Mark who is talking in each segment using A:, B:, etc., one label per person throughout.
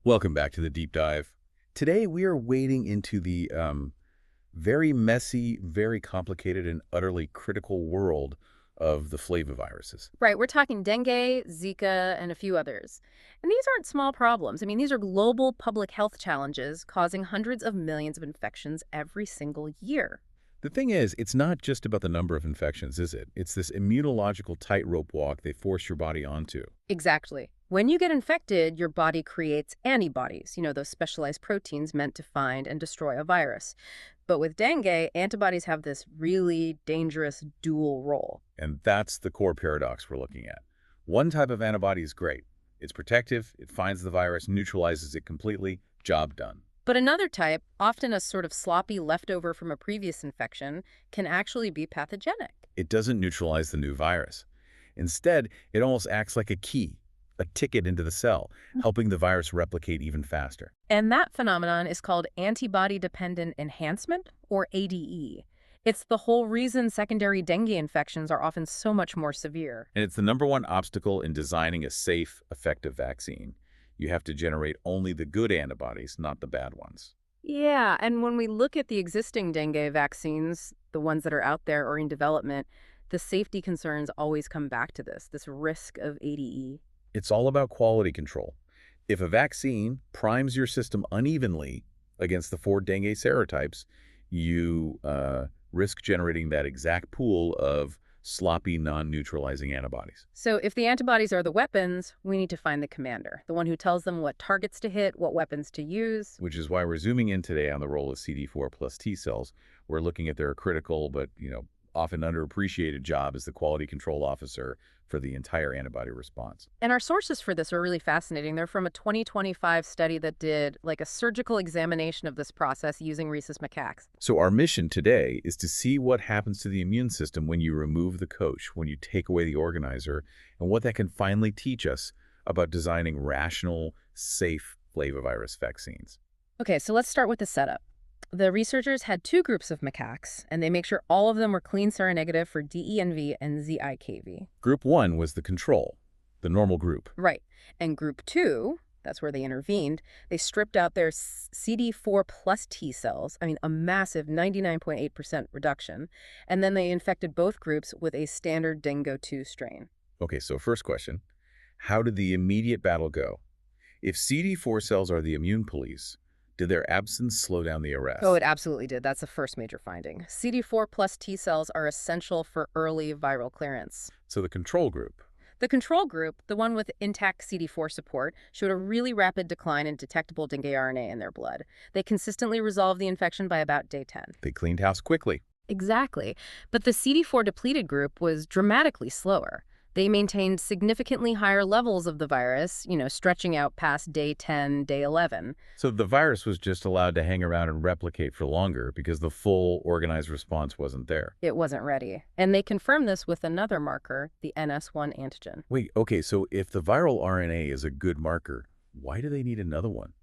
A: Welcome back to the deep dive. Today we are wading into the very messy, very complicated, and utterly critical world of the flaviviruses.
B: Right, we're talking dengue, Zika, and a few others. And these aren't small problems. I mean, these are global public health challenges causing hundreds of millions of infections every single year.
A: The thing is, it's not just about the number of infections, is it? It's this immunological tightrope walk they force your body onto.
B: Exactly. When you get infected, your body creates antibodies, those specialized proteins meant to find and destroy a virus. But with dengue, antibodies have this really dangerous dual role.
A: And that's the core paradox we're looking at. One type of antibody is great. It's protective, it finds the virus, neutralizes it completely, job done.
B: But another type, often a sort of sloppy leftover from a previous infection, can actually be pathogenic.
A: It doesn't neutralize the new virus. Instead, it almost acts like a key, a ticket into the cell, helping the virus replicate even faster.
B: And that phenomenon is called antibody-dependent enhancement, or ADE. It's the whole reason secondary dengue infections are often so much more severe.
A: And it's the #1 obstacle in designing a safe, effective vaccine. You have to generate only the good antibodies, not the bad ones.
B: Yeah, and when we look at the existing dengue vaccines, the ones that are out there or in development, the safety concerns always come back to this risk of ADE.
A: It's all about quality control. If a vaccine primes your system unevenly against the 4 dengue serotypes, you risk generating that exact pool of sloppy, non-neutralizing antibodies.
B: So if the antibodies are the weapons, we need to find the commander, the one who tells them what targets to hit, what weapons to use.
A: Which is why we're zooming in today on the role of CD4 plus T cells. We're looking at their critical but, often underappreciated job as the quality control officer for the entire antibody response.
B: And our sources for this are really fascinating. They're from a 2025 study that did like a surgical examination of this process using rhesus macaques.
A: So our mission today is to see what happens to the immune system when you remove the coach, when you take away the organizer, and what that can finally teach us about designing rational, safe flavivirus vaccines.
B: Okay, so let's start with the setup. The researchers had 2 groups of macaques, and they make sure all of them were clean seronegative for DENV and ZIKV.
A: Group 1 was the control, the normal group.
B: Right. And group 2, that's where they intervened, they stripped out their CD4 plus T cells, a massive 99.8% reduction, and then they infected both groups with a standard Dengue 2 strain.
A: Okay, so first question, how did the immediate battle go? If CD4 cells are the immune police, did their absence slow down the arrest?
B: Oh, it absolutely did. That's the first major finding. CD4 plus T cells are essential for early viral clearance.
A: So the control group?
B: The control group, the one with intact CD4 support, showed a really rapid decline in detectable dengue RNA in their blood. They consistently resolved the infection by about day 10.
A: They cleaned house quickly.
B: Exactly. But the CD4 depleted group was dramatically slower. They maintained significantly higher levels of the virus, stretching out past day 10, day 11.
A: So the virus was just allowed to hang around and replicate for longer because the full organized response wasn't there.
B: It wasn't ready. And they confirmed this with another marker, the NS1 antigen.
A: Wait, okay, so if the viral RNA is a good marker, why do they need another one?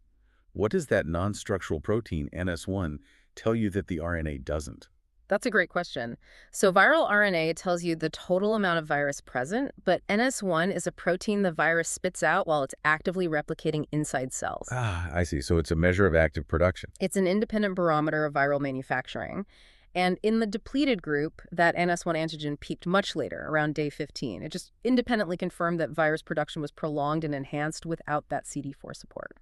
A: What does that non-structural protein, NS1, tell you that the RNA doesn't?
B: That's a great question. So viral RNA tells you the total amount of virus present, but NS1 is a protein the virus spits out while it's actively replicating inside cells.
A: Ah, I see. So it's a measure of active production.
B: It's an independent barometer of viral manufacturing. And in the depleted group, that NS1 antigen peaked much later, around day 15. It just independently confirmed that virus production was prolonged and enhanced without that CD4 support.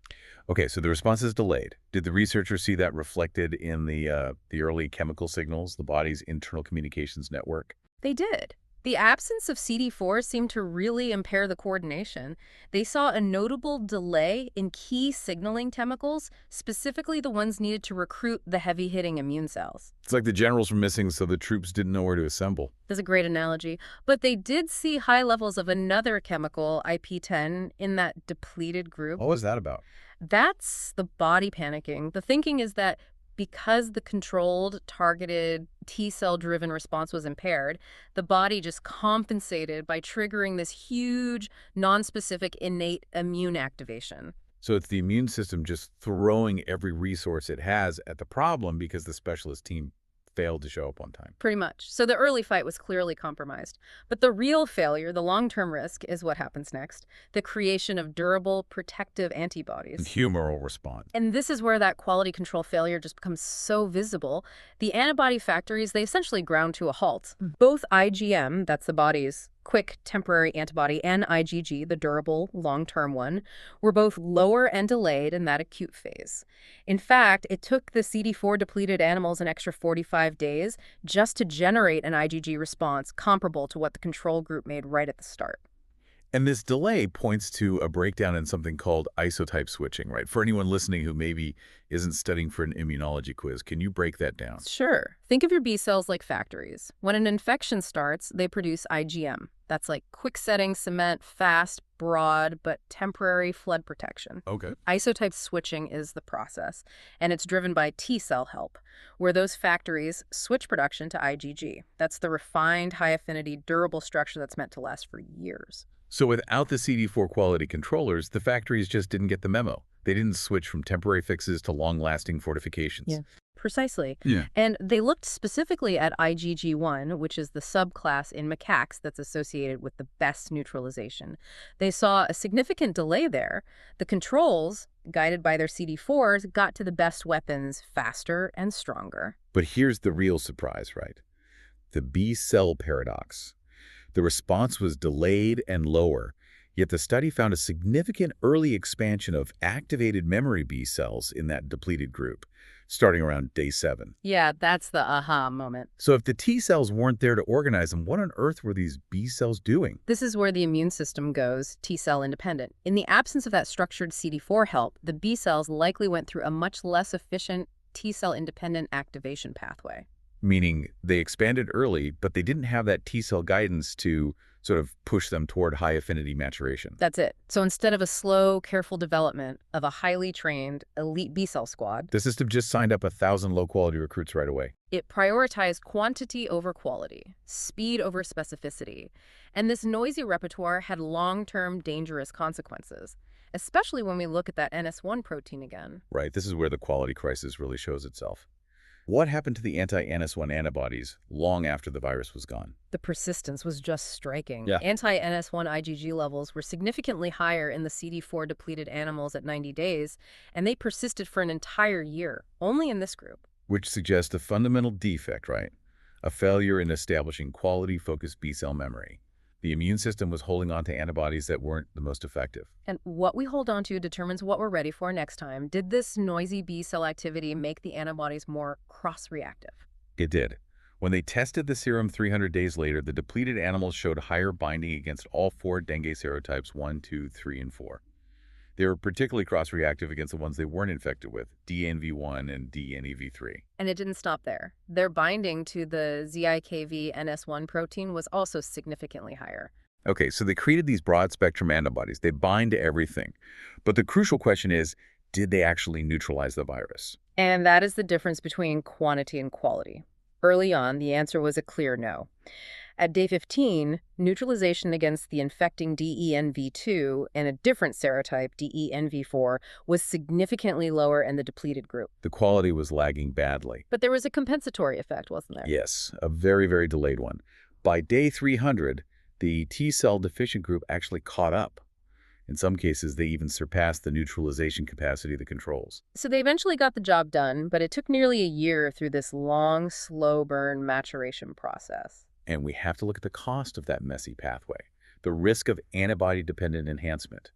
A: Okay, so the response is delayed. Did the researchers see that reflected in the early chemical signals, the body's internal communications network?
B: They did. The absence of CD4 seemed to really impair the coordination. They saw a notable delay in key signaling chemicals, specifically the ones needed to recruit the heavy-hitting immune cells.
A: It's like the generals were missing, so the troops didn't know where to assemble.
B: That's a great analogy. But they did see high levels of another chemical, IP10, in that depleted group.
A: What was that about?
B: That's the body panicking. The thinking is that because the controlled, targeted, T-cell-driven response was impaired, the body just compensated by triggering this huge, nonspecific innate immune activation.
A: So it's the immune system just throwing every resource it has at the problem because the specialist team failed to show up on time.
B: Pretty much. So the early fight was clearly compromised. But the real failure, the long-term risk, is what happens next. The creation of durable, protective antibodies.
A: Humoral response.
B: And this is where that quality control failure just becomes so visible. The antibody factories, they essentially ground to a halt. Both IgM, that's the body's quick temporary antibody, and IgG, the durable long-term one, were both lower and delayed in that acute phase. In fact, it took the CD4 depleted animals an extra 45 days just to generate an IgG response comparable to what the control group made right at the start.
A: And this delay points to a breakdown in something called isotype switching, right? For anyone listening who maybe isn't studying for an immunology quiz, can you break that down?
B: Sure. Think of your B cells like factories. When an infection starts, they produce IgM. That's like quick-setting cement, fast, broad, but temporary flood protection.
A: Okay.
B: Isotype switching is the process, and it's driven by T-cell help, where those factories switch production to IgG. That's the refined, high-affinity, durable structure that's meant to last for years.
A: So without the CD4 quality controllers, the factories just didn't get the memo. They didn't switch from temporary fixes to long-lasting fortifications.
B: Yeah. Precisely.
A: Yeah.
B: And they looked specifically at IgG1, which is the subclass in macaques that's associated with the best neutralization. They saw a significant delay there. The controls, guided by their CD4s, got to the best weapons faster and stronger.
A: But here's the real surprise, right? The B-cell paradox. The response was delayed and lower, yet the study found a significant early expansion of activated memory B cells in that depleted group, starting around day 7.
B: Yeah, that's the aha moment.
A: So if the T cells weren't there to organize them, what on earth were these B cells doing?
B: This is where the immune system goes T-cell independent. In the absence of that structured CD4 help, the B cells likely went through a much less efficient T-cell independent activation pathway.
A: Meaning they expanded early, but they didn't have that T-cell guidance to sort of push them toward high-affinity maturation.
B: That's it. So instead of a slow, careful development of a highly trained elite B-cell squad,
A: The system just signed up 1,000 low-quality recruits right away.
B: it prioritized quantity over quality, speed over specificity. And this noisy repertoire had long-term dangerous consequences, especially when we look at that NS1 protein again.
A: Right, this is where the quality crisis really shows itself. What happened to the anti-NS1 antibodies long after the virus was gone?
B: The persistence was just striking.
A: Yeah.
B: Anti-NS1 IgG levels were significantly higher in the CD4 depleted animals at 90 days, and they persisted for an entire year, only in this group.
A: Which suggests a fundamental defect, right? A failure in establishing quality-focused B-cell memory. The immune system was holding on to antibodies that weren't the most effective.
B: And what we hold on to determines what we're ready for next time. Did this noisy B-cell activity make the antibodies more cross-reactive?
A: It did. When they tested the serum 300 days later, the depleted animals showed higher binding against all 4 dengue serotypes 1, 2, 3, and 4. They were particularly cross-reactive against the ones they weren't infected with, DNV1 and DNEV3.
B: And it didn't stop there. Their binding to the ZIKV NS1 protein was also significantly higher.
A: Okay, so they created these broad-spectrum antibodies. They bind to everything. But the crucial question is, did they actually neutralize the virus?
B: And that is the difference between quantity and quality. Early on, the answer was a clear no. At day 15, neutralization against the infecting DENV2 and a different serotype, DENV4, was significantly lower in the depleted group.
A: The quality was lagging badly.
B: But there was a compensatory effect, wasn't there?
A: Yes, a very, very delayed one. By day 300, the T-cell deficient group actually caught up. In some cases, they even surpassed the neutralization capacity of the controls.
B: So they eventually got the job done, but it took nearly a year through this long, slow burn maturation process.
A: And we have to look at the cost of that messy pathway, the risk of antibody-dependent enhancement.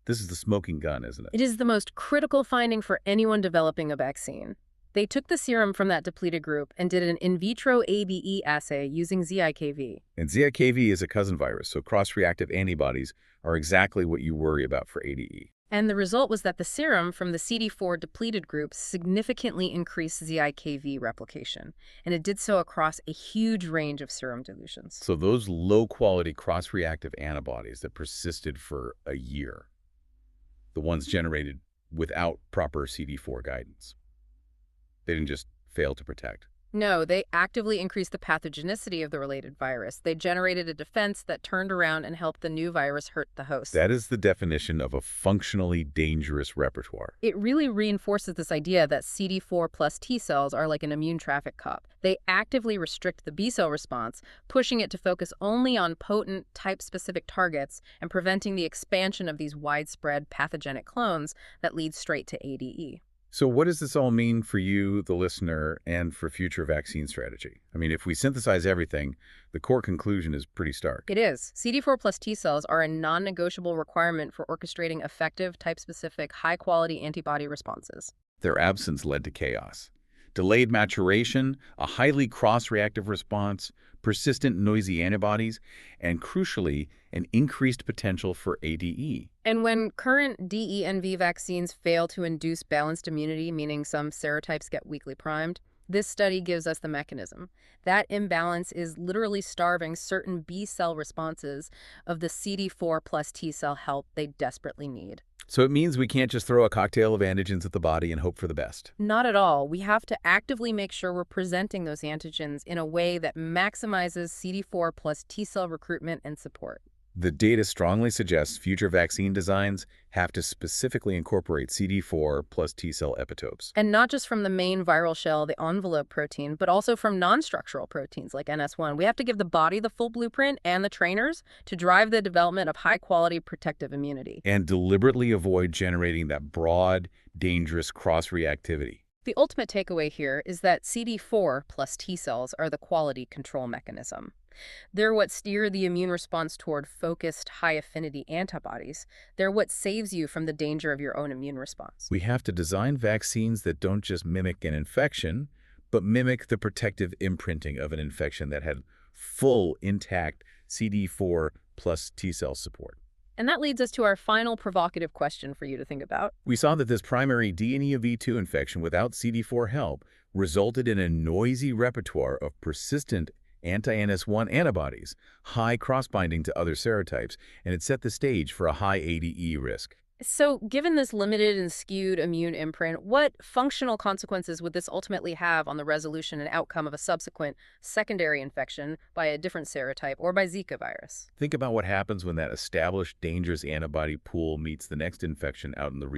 A: This is the smoking gun, isn't it?
B: It is the most critical finding for anyone developing a vaccine. They took the serum from that depleted group and did an in vitro ABE assay using ZIKV.
A: And ZIKV is a cousin virus, so cross-reactive antibodies are exactly what you worry about for ADE.
B: And the result was that the serum from the CD4 depleted group significantly increased ZIKV replication, and it did so across a huge range of serum dilutions.
A: So those low-quality cross-reactive antibodies that persisted for a year, the ones generated without proper CD4 guidance, they didn't just fail to protect.
B: No, they actively increased the pathogenicity of the related virus. They generated a defense that turned around and helped the new virus hurt the host.
A: That is the definition of a functionally dangerous repertoire.
B: It really reinforces this idea that CD4 plus T cells are like an immune traffic cop. They actively restrict the B cell response, pushing it to focus only on potent, type-specific targets and preventing the expansion of these widespread pathogenic clones that lead straight to ADE.
A: So what does this all mean for you, the listener, and for future vaccine strategy? I mean, if we synthesize everything, the core conclusion is pretty stark.
B: It is. CD4 plus T cells are a non-negotiable requirement for orchestrating effective, type-specific, high-quality antibody responses.
A: Their absence led to chaos. Delayed maturation, a highly cross-reactive response, persistent noisy antibodies, and crucially, an increased potential for ADE.
B: And when current DENV vaccines fail to induce balanced immunity, meaning some serotypes get weakly primed, this study gives us the mechanism. That imbalance is literally starving certain B cell responses of the CD4 plus T cell help they desperately need.
A: So it means we can't just throw a cocktail of antigens at the body and hope for the best.
B: Not at all. We have to actively make sure we're presenting those antigens in a way that maximizes CD4 plus T cell recruitment and support.
A: The data strongly suggests future vaccine designs have to specifically incorporate CD4 plus T-cell epitopes.
B: And not just from the main viral shell, the envelope protein, but also from non-structural proteins like NS1. We have to give the body the full blueprint and the trainers to drive the development of high-quality protective immunity.
A: And deliberately avoid generating that broad, dangerous cross-reactivity.
B: The ultimate takeaway here is that CD4 plus T cells are the quality control mechanism. They're what steer the immune response toward focused, high-affinity antibodies. They're what saves you from the danger of your own immune response.
A: We have to design vaccines that don't just mimic an infection, but mimic the protective imprinting of an infection that had full, intact CD4 plus T-cell support.
B: And that leads us to our final provocative question for you to think about.
A: We saw that this primary DNEAV2 infection without CD4 help resulted in a noisy repertoire of persistent anti-NS1 antibodies, high cross-binding to other serotypes, and it set the stage for a high ADE risk.
B: So, given this limited and skewed immune imprint, what functional consequences would this ultimately have on the resolution and outcome of a subsequent secondary infection by a different serotype or by Zika virus?
A: Think about what happens when that established dangerous antibody pool meets the next infection out in the real